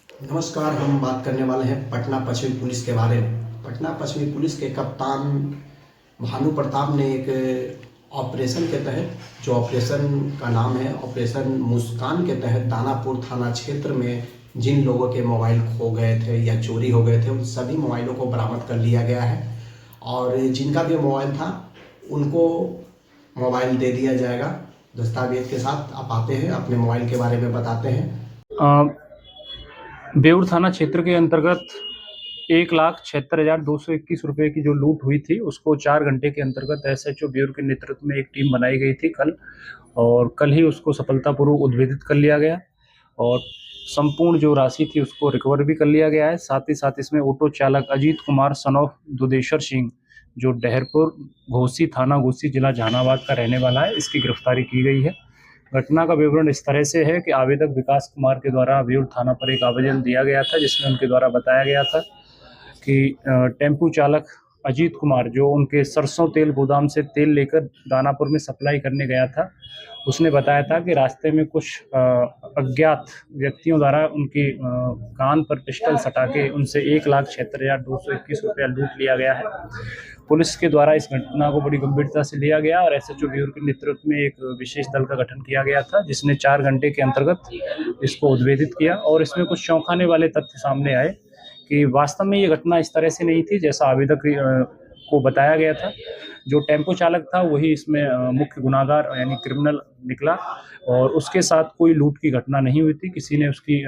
नमस्कार। हम बात करने वाले हैं पटना पश्चिमी पुलिस के बारे में। पटना पश्चिमी पुलिस के कप्तान भानु प्रताप ने एक ऑपरेशन के तहत, जो ऑपरेशन का नाम है ऑपरेशन मुस्कान के तहत, दानापुर थाना क्षेत्र में जिन लोगों के मोबाइल खो गए थे या चोरी हो गए थे उन सभी मोबाइलों को बरामद कर लिया गया है और जिनका भी मोबाइल था उनको मोबाइल दे दिया जाएगा दस्तावेज के साथ। आप आते हैं, अपने मोबाइल के बारे में बताते हैं। बेउर थाना क्षेत्र के अंतर्गत 1,76,221 रुपए की जो लूट हुई थी उसको 4 घंटे के अंतर्गत एसएचओ बेउर के नेतृत्व में एक टीम बनाई गई थी कल, और कल ही उसको सफलतापूर्वक उद्भेदित कर लिया गया और संपूर्ण जो राशि थी उसको रिकवर भी कर लिया गया है। साथ ही साथ इसमें ऑटो चालक अजीत कुमार सन ऑफ दुधेश्वर सिंह, जो डहरपुर घोसी थाना घोसी जिला जहानाबाद का रहने वाला है, इसकी गिरफ्तारी की गई है। घटना का विवरण इस तरह से है कि आवेदक विकास कुमार के द्वारा बेउर थाना पर एक आवेदन दिया गया था, जिसमें उनके द्वारा बताया गया था कि टेम्पू चालक अजीत कुमार, जो उनके सरसों तेल गोदाम से तेल लेकर दानापुर में सप्लाई करने गया था, उसने बताया था कि रास्ते में कुछ अज्ञात व्यक्तियों द्वारा उनकी कान पर पिस्टल सटा के उनसे 1,76,221 रुपया लूट लिया गया है। पुलिस के द्वारा इस घटना को बड़ी गंभीरता से लिया गया और एसएचओ बेउर के नेतृत्व में एक विशेष दल का गठन किया गया था, जिसने 4 घंटे के अंतर्गत इसको उद्भेदित किया और इसमें कुछ चौंकाने वाले तथ्य सामने आए कि वास्तव में ये घटना इस तरह से नहीं थी जैसा आवेदक को बताया गया था। जो टेम्पो चालक था वही इसमें मुख्य गुनाहगार यानी क्रिमिनल निकला और उसके साथ कोई लूट की घटना नहीं हुई थी, किसी ने उसकी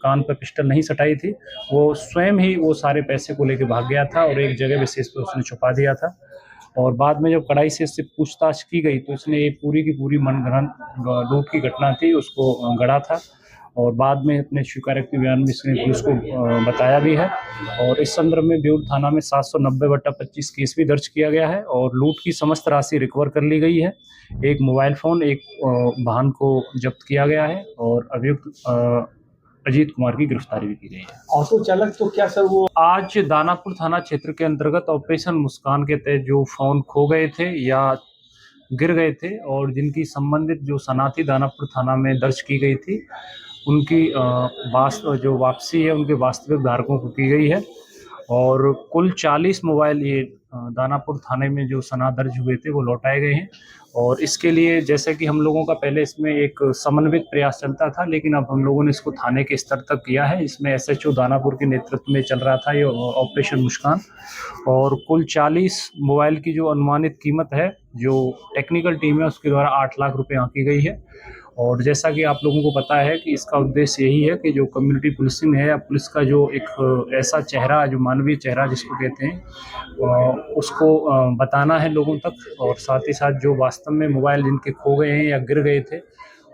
कान पर पिस्टल नहीं सटाई थी। वो स्वयं ही वो सारे पैसे को लेकर भाग गया था और एक जगह विशेष पर उसने छुपा दिया था और बाद में जब कड़ाई से इससे पूछताछ की गई तो इसने ये पूरी की पूरी मनगढ़ंत लूट की घटना थी उसको गढ़ा था और बाद में अपने स्वीकारोक्ति बयान में इसने पुलिस को बताया भी है। और इस संदर्भ में बेउर थाना में 790/25 केस भी दर्ज किया गया है और लूट की समस्त राशि रिकवर कर ली गई है। एक मोबाइल फोन, एक वाहन को जब्त किया गया है और अभियुक्त अजीत कुमार की गिरफ्तारी भी की गई है। ऑटो चालक तो क्या सर वो आज दानापुर थाना क्षेत्र के अंतर्गत ऑपरेशन मुस्कान के तहत जो फोन खो गए थे या गिर गए थे और जिनकी संबंधित जो सनाती दानापुर थाना में दर्ज की गई थी, उनकी जो वापसी है उनके वास्तविक धारकों को की गई है और कुल 40 मोबाइल ये दानापुर थाने में जो सना दर्ज हुए थे वो लौटाए गए हैं। और इसके लिए जैसे कि हम लोगों का पहले इसमें एक समन्वित प्रयास चलता था, लेकिन अब हम लोगों ने इसको थाने के स्तर तक किया है। इसमें एसएचओ दानापुर के नेतृत्व में चल रहा था ये ऑपरेशन मुस्कान और कुल 40 मोबाइल की जो अनुमानित कीमत है, जो टेक्निकल टीम है उसके द्वारा 8 लाख रुपए आंकी गई है। और जैसा कि आप लोगों को पता है कि इसका उद्देश्य यही है कि जो कम्युनिटी पुलिसिंग है या पुलिस का जो एक ऐसा चेहरा, जो मानवीय चेहरा जिसको कहते हैं, उसको बताना है लोगों तक और साथ ही साथ जो वास्तव में मोबाइल जिनके खो गए हैं या गिर गए थे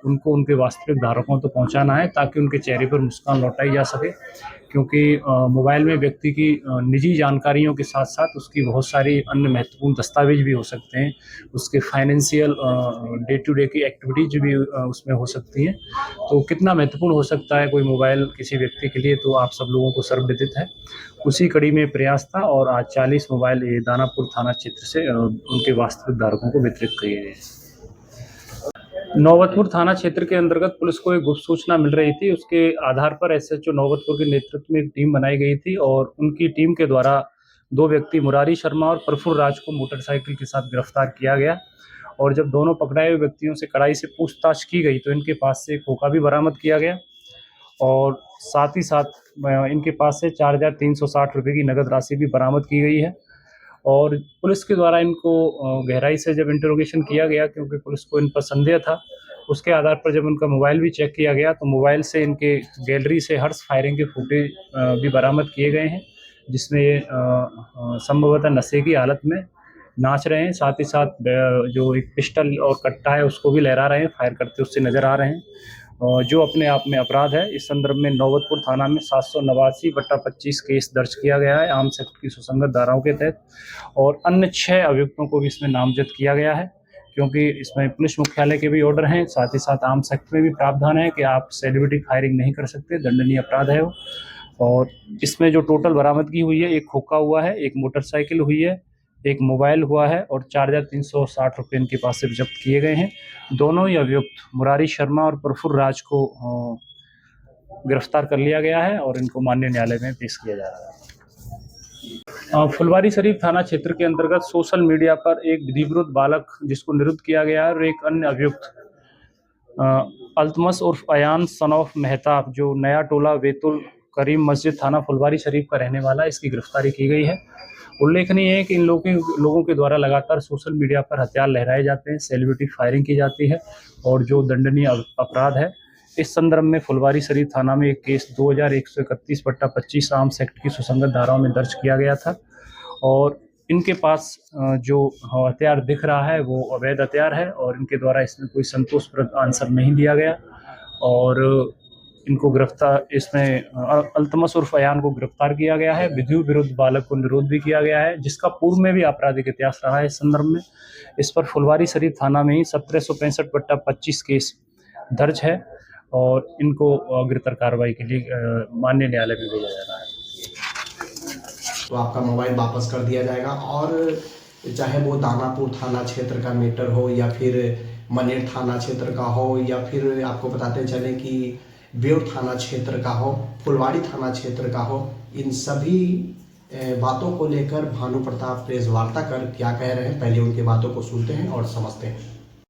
उनको उनके वास्तविक धारकों तक पहुंचाना है ताकि उनके चेहरे पर मुस्कान लौटाई जा सके। क्योंकि मोबाइल में व्यक्ति की निजी जानकारियों के साथ साथ उसकी बहुत सारी अन्य महत्वपूर्ण दस्तावेज भी हो सकते हैं, उसके फाइनेंशियल डे टू डे की एक्टिविटीज भी उसमें हो सकती हैं। तो कितना महत्वपूर्ण हो सकता है कोई मोबाइल किसी व्यक्ति के लिए, तो आप सब लोगों को सर्वविदित है। उसी कड़ी में प्रयास था और आज 40 मोबाइल दानापुर थाना क्षेत्र से उनके वास्तविक धारकों को वितरित किए गए। नौबतपुर थाना क्षेत्र के अंतर्गत पुलिस को एक गुप्त सूचना मिल रही थी, उसके आधार पर एसएचओ नौबतपुर के नेतृत्व में एक टीम बनाई गई थी और उनकी टीम के द्वारा 2 व्यक्ति मुरारी शर्मा और प्रफुल्ल राज को मोटरसाइकिल के साथ गिरफ्तार किया गया। और जब दोनों पकड़ाए हुए व्यक्तियों से कड़ाई से पूछताछ की गई तो इनके पास से एक खोखा भी बरामद किया गया और साथ ही साथ इनके पास से 4,360 रुपये की नगद राशि भी बरामद की गई है। और पुलिस के द्वारा इनको गहराई से जब इंटरोगेशन किया गया, क्योंकि पुलिस को इन पर संदेह था, उसके आधार पर जब उनका मोबाइल भी चेक किया गया तो मोबाइल से इनके गैलरी से हर्ष फायरिंग के फुटेज भी बरामद किए गए हैं, जिसमें ये संभवतः नशे की हालत में नाच रहे हैं। साथ ही साथ जो एक पिस्टल और कट्टा है उसको भी लहरा रहे हैं, फायर करते उससे नजर आ रहे हैं, जो अपने आप में अपराध है। इस संदर्भ में नौबतपुर थाना में 789/25 केस दर्ज किया गया है आर्म्स एक्ट की सुसंगत धाराओं के तहत और अन्य 6 अभियुक्तों को भी इसमें नामजद किया गया है, क्योंकि इसमें पुलिस मुख्यालय के भी ऑर्डर हैं। साथ ही साथ आर्म्स एक्ट में भी प्रावधान है कि आप सेलिब्रिटी फायरिंग नहीं कर सकते, दंडनीय अपराध है वो। और इसमें जो टोटल बरामदगी हुई है, एक खोखा हुआ है, एक मोटरसाइकिल हुई है, एक मोबाइल हुआ है और 4,360 रुपये इनके पास से जब्त किए गए हैं। दोनों ही अभियुक्त मुरारी शर्मा और प्रफुल्ल राज को गिरफ्तार कर लिया गया है और इनको माननीय न्यायालय में पेश किया जा रहा है। फुलवारी शरीफ थाना क्षेत्र के अंतर्गत सोशल मीडिया पर एक विधिविरुद्ध बालक जिसको निरुद्ध किया गया है और एक अन्य अभियुक्त अल्तमस उर्फ अयान सन ऑफ मेहताब जो नया टोला वेतुल करीम मस्जिद थाना फुलवारी शरीफ का रहने वाला है, इसकी गिरफ्तारी की गई है। उल्लेखनीय है कि इन लोगों के द्वारा लगातार सोशल मीडिया पर हथियार लहराए जाते हैं, सेलिब्रिटी फायरिंग की जाती है और जो दंडनीय अपराध है। इस संदर्भ में फुलवारी शरीफ थाना में एक केस 2131/25 आर्म्स एक्ट की सुसंगत धाराओं में दर्ज किया गया था और इनके पास जो हथियार दिख रहा है वो अवैध हथियार है और इनके द्वारा इसमें कोई संतोषप्रद आंसर नहीं दिया गया और इनको गिरफ्तार इसमें अल्तमस उर्फ अयान को गिरफ्तार किया गया है। विधि विरुद्ध बालक को निरोध भी किया गया है जिसका पूर्व में भी आपराधिक इतिहास रहा है। इस संदर्भ में इस पर फुलवारी शरीफ थाना में ही 1765/25 केस दर्ज है और इनको अग्रतर कार्रवाई के लिए माननीय न्यायालय में भेजा जा रहा है। तो आपका मोबाइल वापस कर दिया जाएगा और चाहे वो दानापुर थाना क्षेत्र का मैटर हो या फिर मनेर थाना क्षेत्र का हो या फिर आपको बताते चले कि बेउर थाना क्षेत्र का हो, फुलवारी थाना क्षेत्र का हो, इन सभी बातों को लेकर भानु प्रताप प्रेस वार्ता कर क्या कह रहे हैं, पहले उनकी बातों को सुनते हैं और समझते हैं।